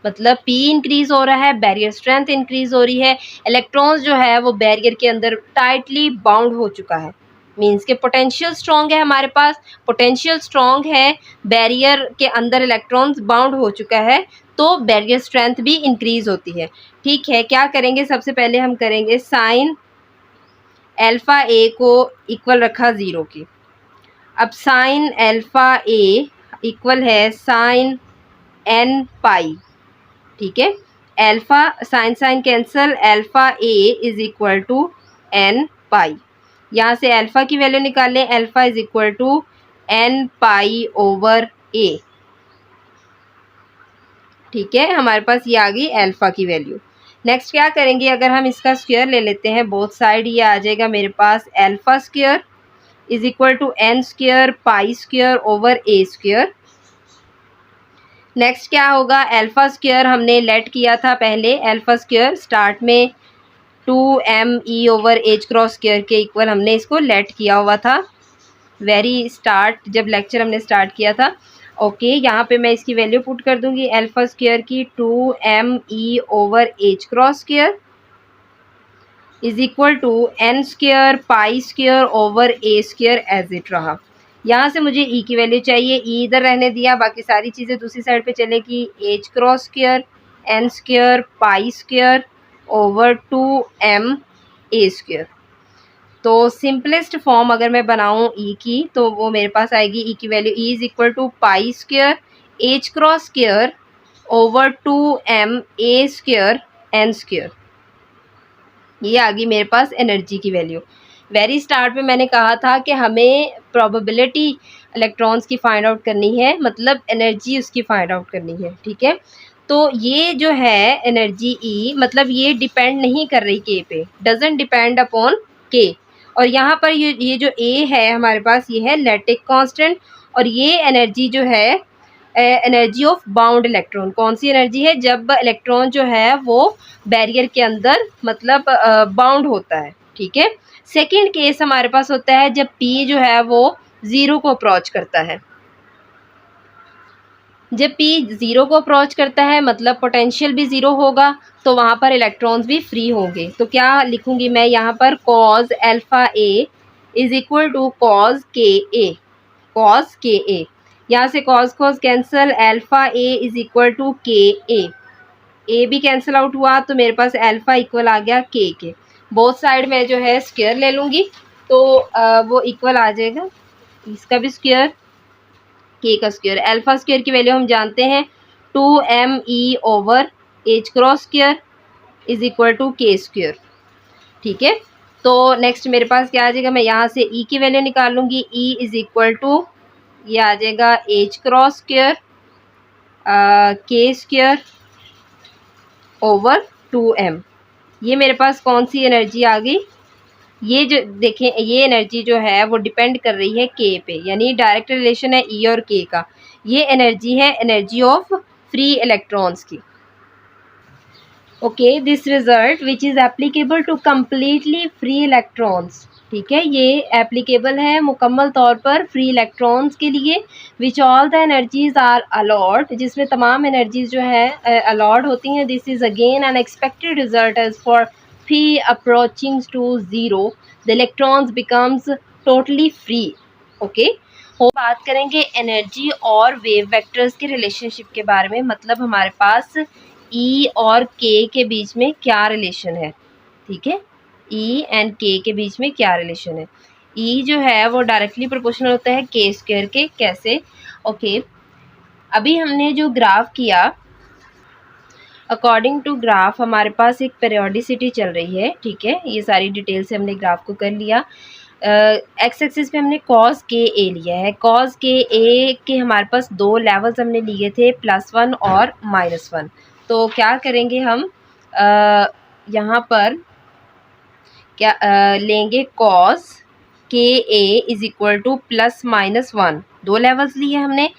Speaker 1: मतलब P इंक्रीज हो रहा है, बैरियर स्ट्रेंथ इंक्रीज हो रही है, इलेक्ट्रॉन्स जो है वो बैरियर के अंदर टाइटली बाउंड हो चुका है, मींस के पोटेंशियल स्ट्रॉन्ग है, हमारे पास पोटेंशियल स्ट्रॉन्ग है, बैरियर के अंदर इलेक्ट्रॉन्स बाउंड हो चुका है, तो बैरियर स्ट्रेंथ भी इंक्रीज होती है। ठीक है, क्या करेंगे, सबसे पहले हम करेंगे साइन अल्फ़ा ए को इक्वल रखा 0 की। अब साइन अल्फ़ा ए इक्वल है साइन n पाई। ठीक है, alpha sine sine cancel, alpha a is equal to n pi. यहाँ से अल्फ़ा की वैल्यू निकाल लें, alpha is equal to n pi over a। ठीक है, हमारे पास ये आ गई अल्फ़ा की वैल्यू। नेक्स्ट क्या करेंगे, अगर हम इसका स्क्वायर ले लेते हैं बोथ साइड, ये आ जाएगा मेरे पास alpha square is equal to n square pi square over a square. Next क्या होगा, अल्फ़ा स्क्वायर हमने लेट किया था पहले, अल्फ़ा स्क्वायर स्टार्ट में 2m over h cross square के इक्वल हमने इसको लेट किया हुआ था, वेरी स्टार्ट जब लेक्चर हमने स्टार्ट किया था। ओके, यहाँ पे मैं इसकी वैल्यू पुट कर दूंगी, अल्फ़ा स्क्वायर की 2m over h cross square is equal to n square pi square over a square as it रहा। यहाँ से मुझे e की वैल्यू चाहिए, e इधर रहने दिया, बाकी सारी चीज़ें दूसरी साइड पे चलेगी, h cross square n square pi square over 2m a square. तो सिंपलेस्ट फॉर्म अगर मैं बनाऊँ e की, तो वो मेरे पास आएगी, e की value e is equal to pi square h cross square over 2m a square n square. ये आ गई मेरे पास एनर्जी की वैल्यू। वेरी स्टार्ट में मैंने कहा था कि हमें प्रोबेबिलिटी इलेक्ट्रॉन्स की फाइंड आउट करनी है, मतलब एनर्जी उसकी फाइंड आउट करनी है। ठीक है, तो ये जो है एनर्जी ई, मतलब ये डिपेंड नहीं कर रही के पे, डजेंट डिपेंड अपॉन के। और यहाँ पर ये जो ए है हमारे पास, ये है लैटिक कांस्टेंट, और ये एनर्जी जो है एनर्जी ऑफ बाउंड इलेक्ट्रॉन। कौन सी एनर्जी है, जब इलेक्ट्रॉन जो है वो बैरियर के अंदर मतलब बाउंड होता है। ठीक है, सेकंड केस हमारे पास होता है जब P जो है वो 0 को अप्रोच करता है। जब P 0 को अप्रोच करता है मतलब पोटेंशियल भी 0 होगा, तो वहाँ पर इलेक्ट्रॉन्स भी फ्री होंगे। तो क्या लिखूंगी मैं यहाँ पर, cos alpha a is equal to cos k a, cos k a. यहाँ से cos cos cancel, alpha a is equal to k a भी कैंसिल आउट हुआ, तो मेरे पास अल्फ़ा इक्वल आ गया के। बोथ साइड में जो है स्क्वायर ले लूँगी, तो वो इक्वल आ जाएगा, इसका भी स्क्वायर के का स्क्वायर। अल्फ़ा स्क्वायर की वैल्यू हम जानते हैं 2m over H cross square is equal to k square. ठीक है, तो नेक्स्ट मेरे पास क्या आ जाएगा, मैं यहाँ से ई की वैल्यू निकाल लूँगी। ई इज इक्वल टू ये आ जाएगा H cross square K square over 2m। ये मेरे पास कौन सी एनर्जी आ गई, ये जो देखें ये एनर्जी जो है वो डिपेंड कर रही है के पे, यानी डायरेक्ट रिलेशन है ई और के का। ये एनर्जी है एनर्जी ऑफ फ्री इलेक्ट्रॉन्स की। Okay, this result which is applicable to completely free electrons. ठीक है, ये एप्लीकेबल है मुकम्मल तौर पर फ्री इलेक्ट्रॉन्स के लिए, which all the energies are allowed, जिसमें तमाम एनर्जीज जो है अलॉट होती हैं। This is again an expected result as for free approaching to zero the electrons becomes totally free. Okay, हो बात करेंगे एनर्जी और वेव वेक्टर्स के रिलेशनशिप के बारे में, मतलब हमारे पास ई और के बीच में क्या रिलेशन है। ठीक है, ई एंड के बीच में क्या रिलेशन है। ई जो है वो डायरेक्टली प्रोपोर्शनल होता है के स्क्वायर के। कैसे? ओके, अभी हमने जो ग्राफ किया, अकॉर्डिंग टू ग्राफ हमारे पास एक पेरियोडिसिटी चल रही है। ठीक है, ये सारी डिटेल से हमने ग्राफ को कर लिया। एक्स एक्सिस पे हमने कॉस के ए लिया है। कॉस के ए के हमारे पास दो लेवल्स हमने लिए थे, +1 और -1। तो क्या करेंगे हम, यहाँ पर क्या लेंगे, कॉस के ए इज इक्वल टू +-1, दो लेवल्स लिए हमने।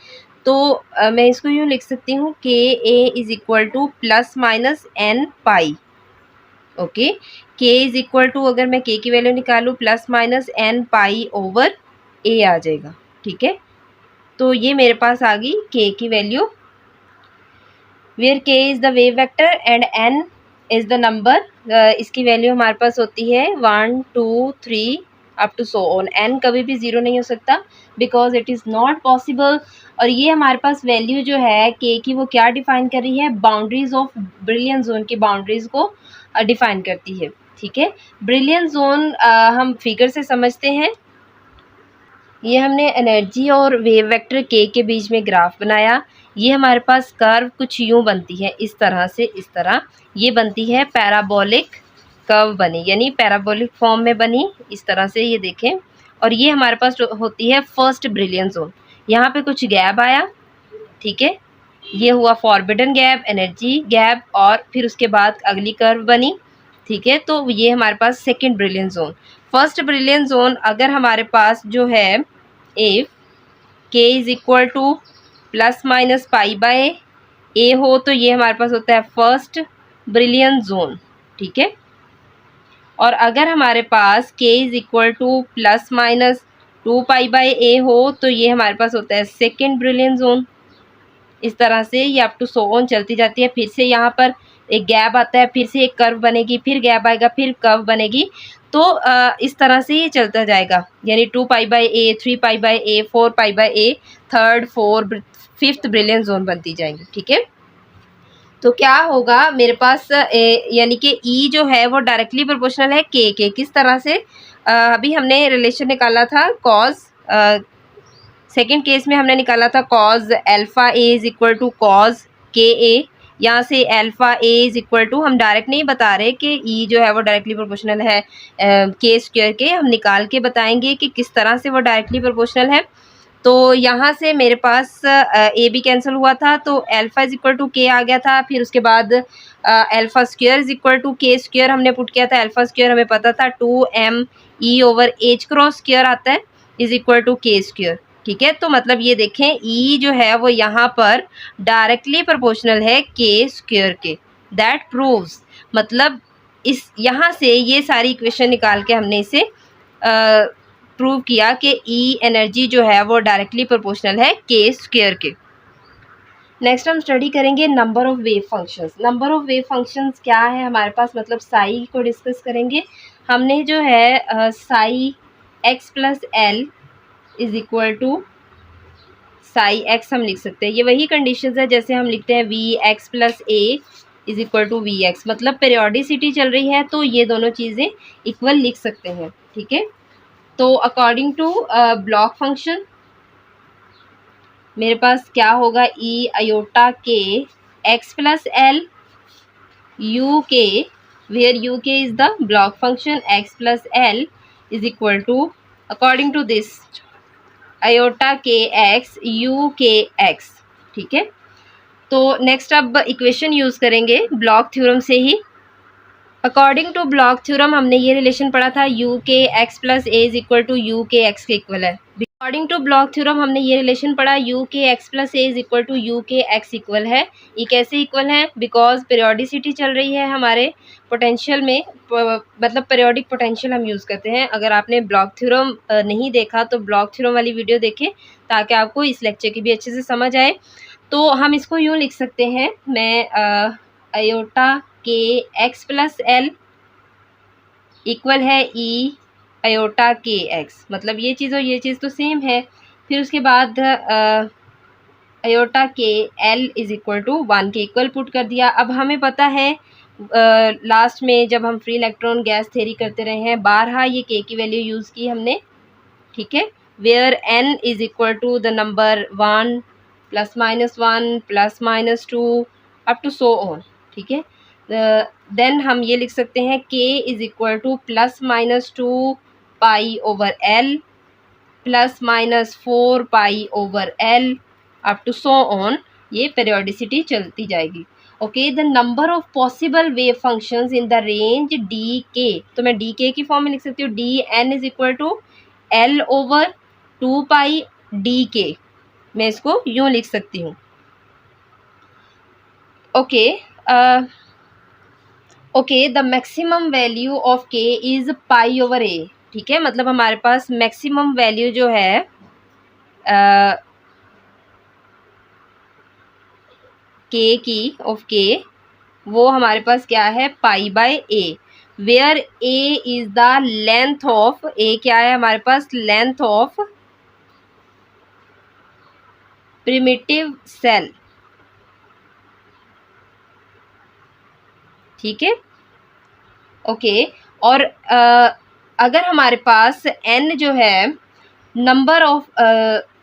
Speaker 1: तो मैं इसको यूँ लिख सकती हूँ, k a is equal to +-n pi. Okay, k is equal to, अगर मैं के की वैल्यू निकालूँ, +-n पाई ओवर ए आ जाएगा। ठीक है, तो ये मेरे पास आ गई के की value, where k is the wave vector and n is the number. इसकी वैल्यू हमारे पास होती है 1 2 3 up to so on. n कभी भी ज़ीरो नहीं हो सकता, because it is not possible. और ये हमारे पास वैल्यू जो है के की, वो क्या डिफाइन कर रही है, बाउंड्रीज ऑफ ब्रिलियंट जोन की बाउंड्रीज को डिफाइन करती है। ठीक है, ब्रिलियंट जोन हम फिगर से समझते हैं। ये हमने एनर्जी और वेव वेक्टर के बीच में ग्राफ बनाया। ये हमारे पास कर्व कुछ यूँ बनती है, इस तरह से, इस तरह ये बनती है पैराबोलिक कर्व बनी, यानी पैराबोलिक फॉर्म में बनी, इस तरह से ये देखें। और ये हमारे पास होती है फर्स्ट ब्रिलियंट जोन। यहाँ पे कुछ गैप आया, ठीक है, ये हुआ फॉरबिडन गैप, एनर्जी गैप, और फिर उसके बाद अगली कर्व बनी। ठीक है, तो ये हमारे पास second brilliant zone. First brilliant zone अगर हमारे पास जो है, if k is equal to +-पाई ए हो, तो ये हमारे पास होता है फर्स्ट ब्रिलियंट जोन। ठीक है, और अगर हमारे पास के इज इक्वल टू +-2 हो, तो ये हमारे पास होता है सेकेंड ब्रिलियंट जोन। इस तरह से ये अप टू सो ऑन चलती जाती है। फिर से यहाँ पर एक गैप आता है, फिर से एक कर्व बनेगी, फिर गैप आएगा, फिर कर्व बनेगी। तो इस तरह से ये चलता जाएगा, यानी 2π/a, 3π/a, 4π/a, third, fourth, fifth brilliant zone बनती जाएंगी। ठीक है, तो क्या होगा मेरे पास, यानी कि ई जो है वो डायरेक्टली प्रोपोर्शनल है के। किस तरह से, अभी हमने रिलेशन निकाला था कॉज, सेकेंड केस में हमने निकाला था cos alpha a is equal to cos k a. यहाँ से alpha a is equal to, हम डायरेक्ट नहीं बता रहे कि ई जो है वो डायरेक्टली प्रोपोर्शनल है के स्क्वायर के, हम निकाल के बताएंगे कि किस तरह से वो डायरेक्टली प्रोपोर्शनल है। तो यहाँ से मेरे पास ए बी कैंसिल हुआ था, तो अल्फ़ा इज इक्वल टू के आ गया था। फिर उसके बाद alpha square is equal to k square हमने पुट किया था। अल्फ़ा स्क्वायर हमें पता था 2m over H cross square आता है, is equal to k square. ठीक है, तो मतलब ये देखें ई जो है वो यहाँ पर डायरेक्टली प्रोपोर्शनल है के स्क्वायर के। दैट प्रूव्स, मतलब इस यहाँ से ये सारी इक्वेशन निकाल के हमने इसे प्रूव किया कि ई एनर्जी जो है वो डायरेक्टली प्रोपोर्शनल है के स्क्वायर के। नेक्स्ट हम स्टडी करेंगे number of wave functions. Number of wave functions क्या है हमारे पास, मतलब साई को डिस्कस करेंगे। हमने जो है psi x plus l is equal to psi x हम लिख सकते हैं। ये वही कंडीशंस है जैसे हम लिखते हैं v x plus a is equal to we x, मतलब पेरियोडिसिटी चल रही है तो ये दोनों चीज़ें इक्वल लिख सकते हैं। ठीक है, तो अकॉर्डिंग टू ब्लॉक फंक्शन मेरे पास क्या होगा, ई अयोटा के x plus L UK, where UK is the block function, x plus L is equal to, according to this, iota kx ukx, ठीक है। तो नेक्स्ट अब इक्वेशन यूज करेंगे ब्लॉक थ्योरम से ही। अकॉर्डिंग टू ब्लॉक थ्योरम हमने ये relation पढ़ा था, यू के x plus a is equal to u के एक्स के इक्वल है। अकॉर्डिंग टू ब्लॉक थ्योरम हमने ये रिलेशन पढ़ा, यू के x plus a is equal to u के एक्स इक्वल है। ये कैसे इक्वल है? बिकॉज पीरियोडिसिटी चल रही है हमारे पोटेंशियल में, मतलब पीरियोडिक पोटेंशियल हम यूज़ करते हैं। अगर आपने ब्लॉक थ्योरम नहीं देखा तो ब्लॉक थ्योरम वाली वीडियो देखें ताकि आपको इस लेक्चर की भी अच्छे से समझ आए। तो हम इसको यूँ लिख सकते हैं, मैं iota K x plus L equal है ई आयोटा के एक्स, मतलब ये चीज़ और ये चीज़ तो सेम है। फिर उसके बाद आयोटा के एल इज इक्वल टू 1 के इक्वल पुट कर दिया। अब हमें पता है लास्ट में जब हम फ्री इलेक्ट्रॉन गैस थ्योरी करते रहे हैं, बारहा ये के की वैल्यू यूज़ की हमने, ठीक है, where n is equal to the number 1 plus minus 1 plus minus 2 up to so on, ठीक है। देन हम ये लिख सकते हैं k is equal to plus minus 2 pi over l plus minus 4 pi over l up to so on, ये periodicity चलती जाएगी। Okay, the number of possible wave functions in the range d k, तो मैं D के की form में लिख सकती हूँ, d n is equal to l over 2 pi d k, मैं इसको यूँ लिख सकती हूँ। Okay, okay, the maximum value of k is pi over a, ठीक है, मतलब हमारे पास मैक्सिमम वैल्यू जो है के की ऑफ के, वो हमारे पास क्या है, pi by a, where a is the length of, a क्या है हमारे पास, लेंथ ऑफ प्रिमिटिव सेल, ठीक है। ओके, और अगर हमारे पास n जो है नंबर ऑफ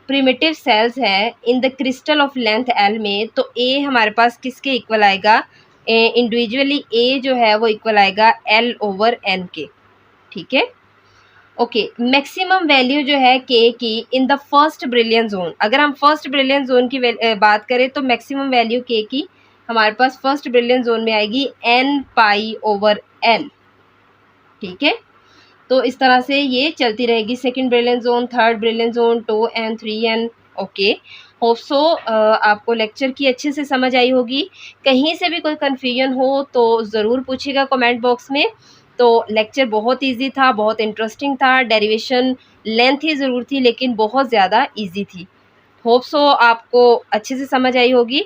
Speaker 1: प्रिमिटिव सेल्स है in the crystal of length l में, तो a हमारे पास किसके इक्वल आएगा, इंडिविजुअली a जो है वो इक्वल आएगा l ओवर n के, ठीक है। ओके, मैक्सिमम वैल्यू जो है k की in the first brilliant zone, अगर हम फर्स्ट ब्रिलियन जोन की बात करें तो मैक्सिमम वैल्यू k की हमारे पास फर्स्ट ब्रिलियन जोन में आएगी n पाई ओवर l, ठीक है। तो इस तरह से ये चलती रहेगी, second brilliant zone, third brilliant zone, 2n 3n। Okay, hope so आपको लेक्चर की अच्छे से समझ आई होगी। कहीं से भी कोई कन्फ्यूजन हो तो ज़रूर पूछिएगा कमेंट बॉक्स में। तो लेक्चर बहुत इजी था, बहुत इंटरेस्टिंग था, डेरिवेशन लेंथ ही ज़रूर थी लेकिन बहुत ज़्यादा इजी थी। होप सो आपको अच्छे से समझ आई होगी।